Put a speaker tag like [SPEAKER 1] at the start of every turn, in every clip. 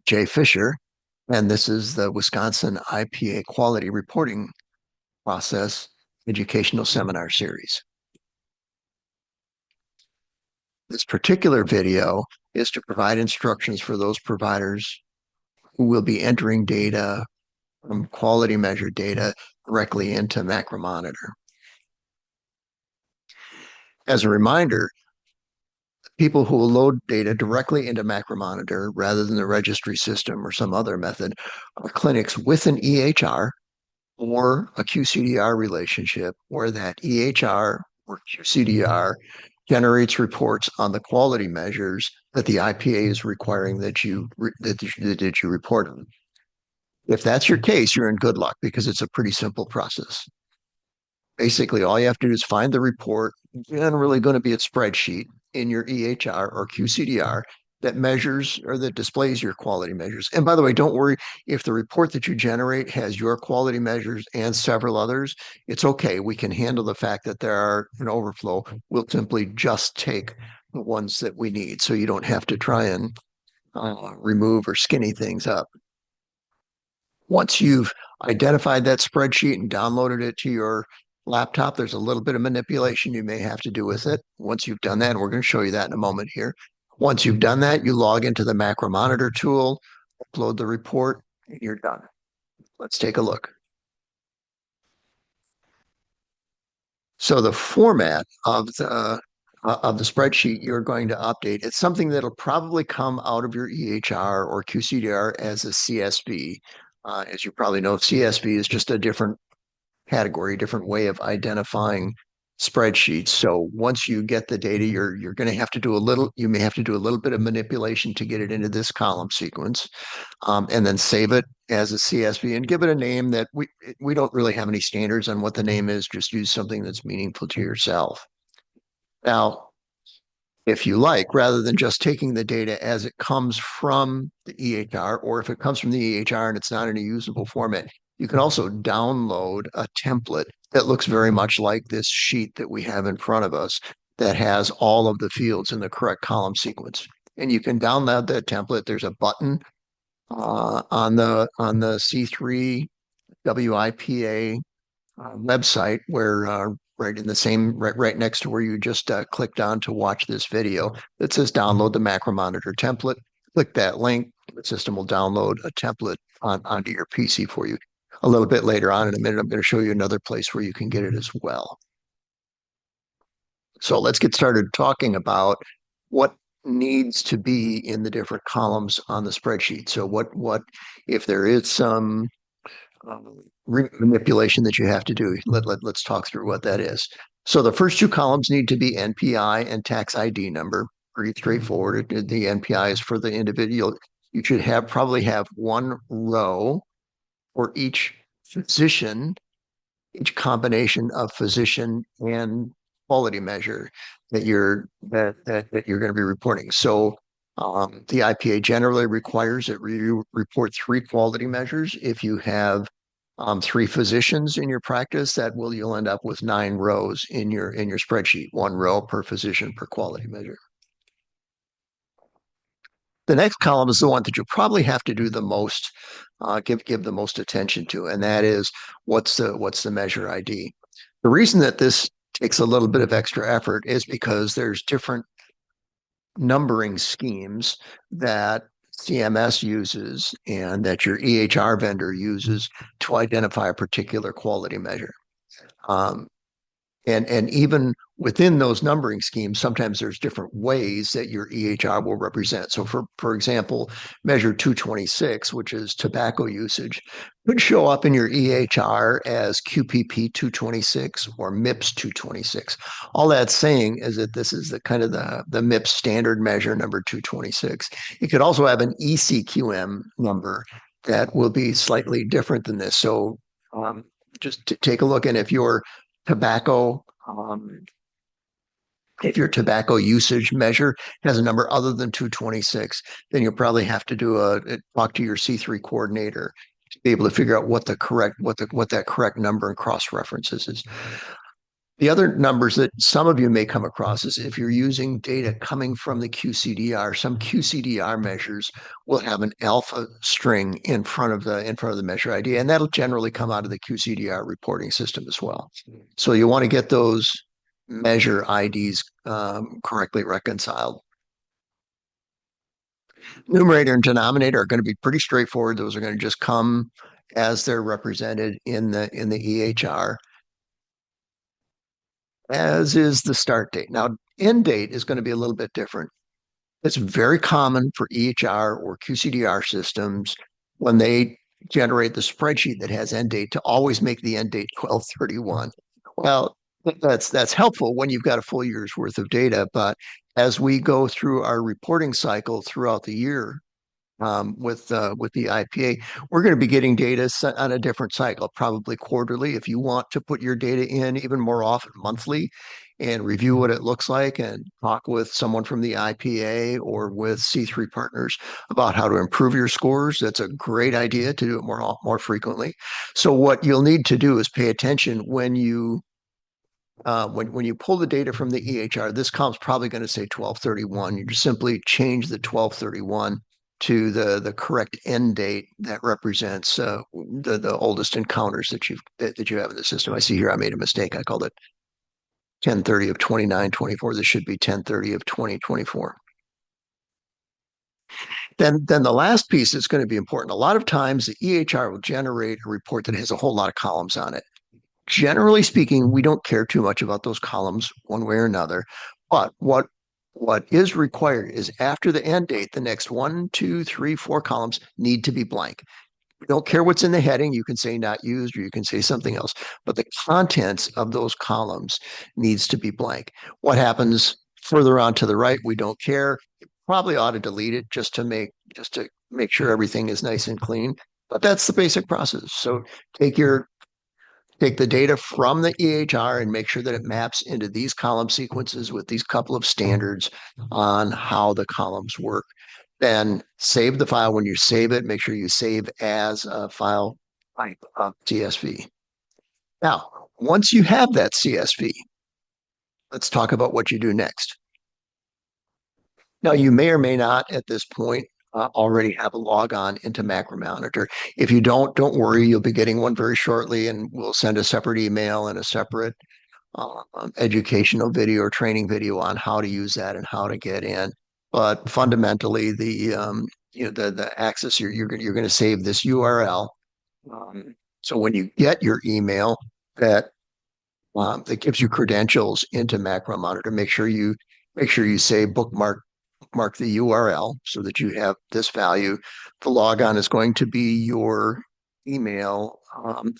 [SPEAKER 1] Jay Fisher, and this is the Wisconsin IPA Quality Reporting Process Educational Seminar Series. This particular video is to provide instructions for those providers who will be entering data from quality measured data directly into MACRA Monitor. As a reminder, people who will load data directly into MACRA Monitor rather than the registry system or some other method are clinics with an EHR or a QCDR relationship where that EHR or QCDR generates reports on the quality measures that the IPA is requiring that you report on. If that's your case, you're in good luck because it's a pretty simple process. Basically, all you have to do is find the report, generally going to be a spreadsheet in your EHR or QCDR that measures or that displays your quality measures. And by the way, don't worry if the report that you generate has your quality measures and several others. It's okay. We can handle the fact that there are an overflow. We'll simply just take the ones that we need, so you don't have to try and remove or skinny things up. Once you've identified that spreadsheet and downloaded it to your laptop, there's a little bit of manipulation you may have to do with it. Once you've done that, and we're going to show you that in a moment here. Once you've done that, you log into the MACRA Monitor tool, upload the report, and you're done. Let's take a look. So the format of the spreadsheet you're going to update, it's something that'll probably come out of your EHR or QCDR as a CSV. As you probably know, CSV is just a different category, different way of identifying spreadsheets. So once you get the data, you're going to have to do you may have to do a little bit of manipulation to get it into this column sequence, and then save it as a CSV and give it a name that we don't really have any standards on what the name is. Just use something that's meaningful to yourself. Now, if you like, rather than just taking the data as it comes from the EHR, or if it comes from the EHR and it's not in a usable format, you can also download a template that looks very much like this sheet that we have in front of us that has all of the fields in the correct column sequence. And you can download that template. There's a button on the C3 WIPA website where right in the same right next to where you just clicked on to watch this video that says download the MACRA Monitor template. Click that link. The system will download a template onto your PC for you. A little bit later on in a minute, I'm going to show you another place where you can get it as well. So let's get started talking about what needs to be in the different columns on the spreadsheet. So what if there is some manipulation that you have to do. Let's talk through what that is. So the first two columns need to be NPI and tax ID number. Pretty straightforward. The NPI is for the individual. You should probably have one row for each physician, each combination of physician and quality measure that you're going to be reporting. So the IPA generally requires that you report 3 quality measures. If you have 3 physicians in your practice, you'll end up with 9 rows in your spreadsheet, 1 row per physician per quality measure. The next column is the one that you probably have to do the most, give the most attention to, and that is what's the measure ID. The reason that this takes a little bit of extra effort is because there's different numbering schemes that CMS uses and that your EHR vendor uses to identify a particular quality measure. And even within those numbering schemes, sometimes there's different ways that your EHR will represent. So for example, measure 226, which is tobacco usage, could show up in your EHR as QPP 226 or MIPS 226. All that's saying is that this is the kind of the MIPS standard measure number 226. It could also have an ECQM number that will be slightly different than this. So just to take a look, and if your tobacco usage measure has a number other than 226, then you'll probably have to talk to your C3 coordinator to be able to figure out what that correct number and cross references is. The other numbers that some of you may come across is if you're using data coming from the QCDR, some QCDR measures will have an alpha string in front of the measure ID, and that'll generally come out of the QCDR reporting system as well. So you want to get those measure IDs correctly reconciled. Numerator and denominator are going to be pretty straightforward. Those are going to just come as they're represented in the EHR, as is the start date. Now, end date is going to be a little bit different. It's very common for EHR or QCDR systems when they generate the spreadsheet that has end date to always make the end date 12/31. Well, that's helpful when you've got a full year's worth of data, but as we go through our reporting cycle throughout the year, with the IPA, we're going to be getting data on a different cycle, probably quarterly. If you want to put your data in even more often, monthly, and review what it looks like and talk with someone from the IPA or with C3 partners about how to improve your scores, that's a great idea to do it more frequently. So what you'll need to do is pay attention when you pull the data from the EHR. This column's probably going to say 12/31. You just simply change the 12/31 to the correct end date that represents the oldest encounters that you have in the system. I see here I made a mistake. I called it 10/30 of 29/24. This should be 10/30 of 2024. Then the last piece is going to be important. A lot of times the EHR will generate a report that has a whole lot of columns on it. Generally speaking, we don't care too much about those columns one way or another. But what is required is after the end date, the next 1, 2, 3, 4 columns need to be blank. We don't care what's in the heading. You can say not used or you can say something else, but the contents of those columns needs to be blank. What happens further on to the right, we don't care. You probably ought to delete it just to make sure everything is nice and clean. But that's the basic process. So take your take the data from the EHR and make sure that it maps into these column sequences with these couple of standards on how the columns work. Then save the file. When you save it, make sure you save as a file type of CSV. Now, once you have that CSV, let's talk about what you do next. Now, you may or may not at this point already have a log on into MACRA Monitor. If you don't worry, you'll be getting one very shortly, and we'll send a separate email and a separate educational video or training video on how to use that and how to get in. But fundamentally, the access you're going to save this URL. So when you get your email that gives you credentials into MACRA Monitor, make sure you say bookmark the URL so that you have this value. The logon is going to be your email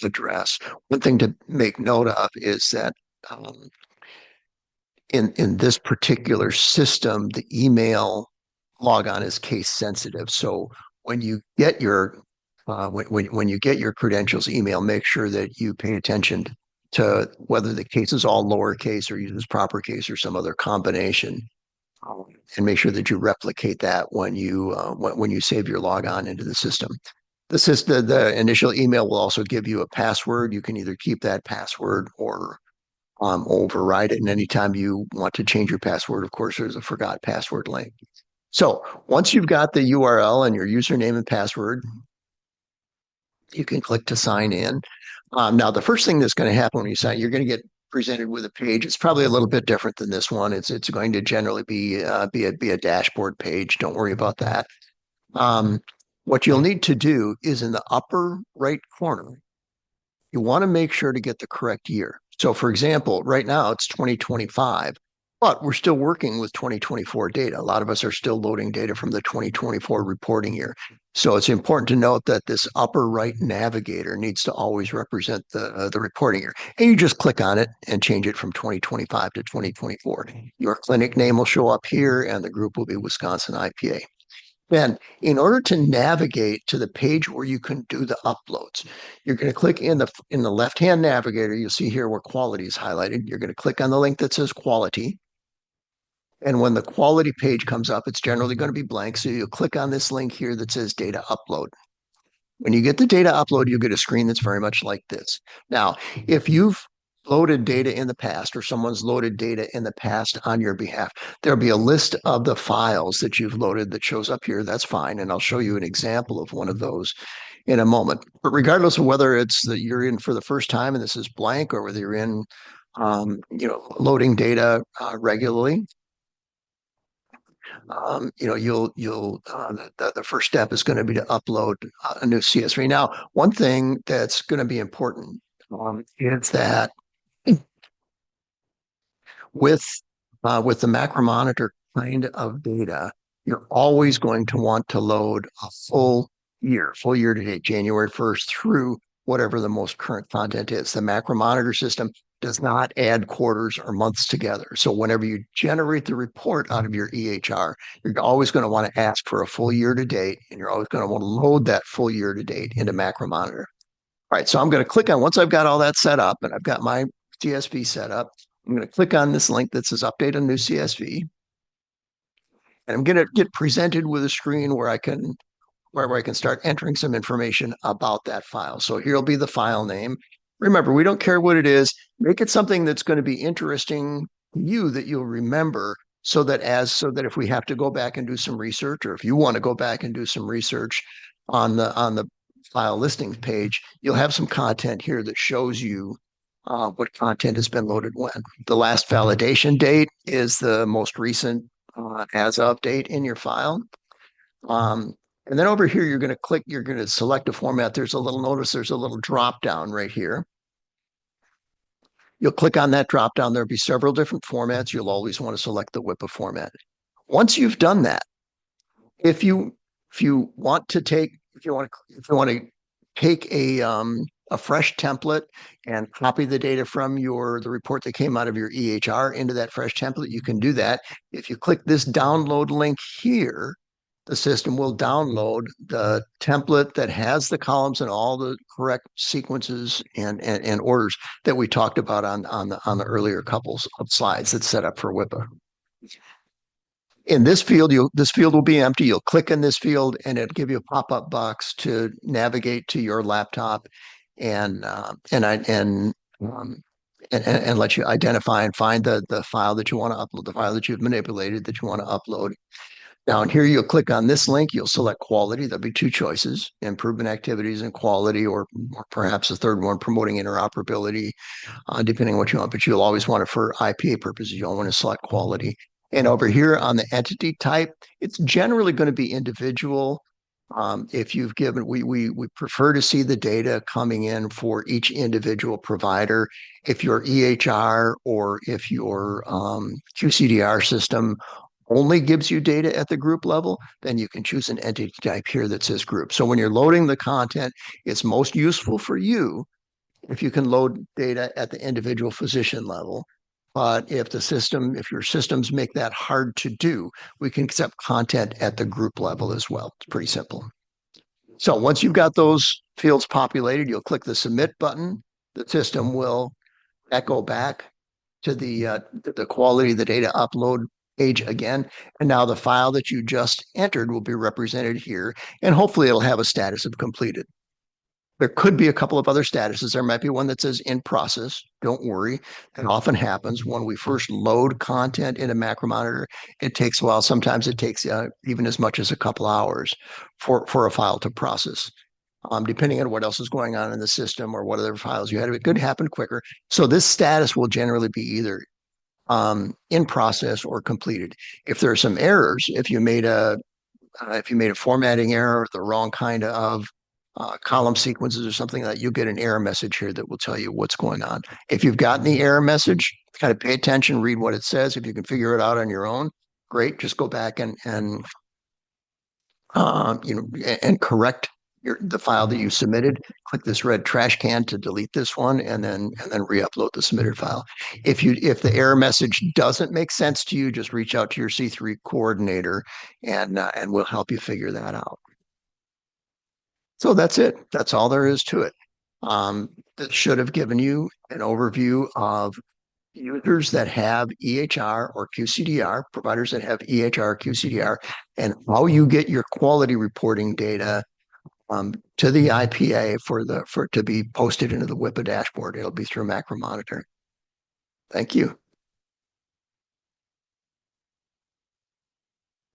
[SPEAKER 1] address. One thing to make note of is that in this particular system, the email logon is case sensitive. So when you get your when you get your credentials email, make sure that you pay attention to whether the case is all lowercase or uses proper case or some other combination, and make sure that you replicate that when you save your logon into the system. The initial email will also give you a password. You can either keep that password or override it. And anytime you want to change your password, of course, there's a forgot password link. So once you've got the URL and your username and password, you can click to sign in. Now, the first thing that's going to happen when you sign, you're going to get presented with a page. It's probably a little bit different than this one. It's going to generally be a dashboard page. Don't worry about that. What you'll need to do is in the upper right corner, you want to make sure to get the correct year. So for example, right now it's 2025, but we're still working with 2024 data. A lot of us are still loading data from the 2024 reporting year. So it's important to note that this upper right navigator needs to always represent the reporting year. And you just click on it and change it from 2025 to 2024. Your clinic name will show up here and the group will be Wisconsin IPA. Then, in order to navigate to the page where you can do the uploads, you're going to click in the left-hand navigator. You'll see here where quality is highlighted. You're going to click on the link that says quality. And when the quality page comes up, it's generally going to be blank. So you'll click on this link here that says data upload. When you get the data upload, you'll get a screen that's very much like this. Now, if you've loaded data in the past or someone's loaded data in the past on your behalf. There'll be a list of the files that you've loaded that shows up here. That's fine. And I'll show you an example of one of those in a moment. But regardless of whether it's that you're in for the first time and this is blank, or whether you're in, loading data regularly, the first step is going to be to upload a new CSV. Now, one thing that's going to be important is that with with the MACRA Monitor kind of data, you're always going to want to load a full year to date, January 1st through whatever the most current content is. The MACRA Monitor system does not add quarters or months together. So whenever you generate the report out of your EHR, you're always going to want to ask for a full year to date, and you're always going to want to load that full year to date into MACRA Monitor. All right, so I'm going to click on, once I've got all that set up and I've got my CSV set up, I'm going to click on this link that says update a new CSV. And I'm going to get presented with a screen where I can start entering some information about that file. So here'll be the file name. Remember, we don't care what it is. Make it something that's going to be interesting to you, that you'll remember, so that if we have to go back and do some research, or if you want to go back and do some research on the file listings page, you'll have some content here that shows you what content has been loaded when. The last validation date is the most recent as of date in your file. And then over here, you're going to select a format. There's a little drop down right here. You'll click on that drop down. There'll be several different formats. You'll always want to select the WIPA format. Once you've done that, if you want to take a fresh template and copy the data from the report that came out of your EHR into that fresh template, you can do that. If you click this download link here, the system will download the template that has the columns and all the correct sequences and orders that we talked about on the earlier couples of slides that's set up for WIPA. In this field, this field will be empty. You'll click in this field and it'll give you a pop-up box to navigate to your laptop and let you identify and find the file that you want to upload, the file that you've manipulated that you want to upload. Down here, you'll click on this link. You'll select quality. There'll be two choices: improvement activities and quality, or perhaps a third one, promoting interoperability, depending on what you want. But you'll always want it for IPA purposes. You'll want to select quality. And over here on the entity type, it's generally going to be individual. If you've given, we prefer to see the data coming in for each individual provider. If your EHR or if your QCDR system only gives you data at the group level, then you can choose an entity type here that says group. So when you're loading the content, it's most useful for you if you can load data at the individual physician level. But if your systems make that hard to do, we can accept content at the group level as well. It's pretty simple. So once you've got those fields populated, you'll click the submit button. The system will echo back to the quality of the data upload page again. And now the file that you just entered will be represented here, and hopefully it'll have a status of completed. There could be a couple of other statuses. There might be one that says in process. Don't worry. It often happens when we first load content in a MACRA Monitor. It takes a while. Sometimes it takes even as much as a couple hours for a file to process. Depending on what else is going on in the system or what other files you had, it could happen quicker. So this status will generally be either in process or completed. If there are some errors, if you made a formatting error, the wrong kind of column sequences or something like that, you'll get an error message here that will tell you what's going on. If you've gotten the error message, kind of pay attention, read what it says. If you can figure it out on your own, great. Just go back and correct the file that you submitted. Click this red trash can to delete this one, and then re-upload the submitted file. If the error message doesn't make sense to you, just reach out to your C3 coordinator, and we'll help you figure that out. So that's it. That's all there is to it. That should have given you an overview of users that have EHR or QCDR, providers that have EHR or QCDR, and how you get your quality reporting data to the IPA for to be posted into the WIPA dashboard. It'll be through MACRA Monitor. Thank you.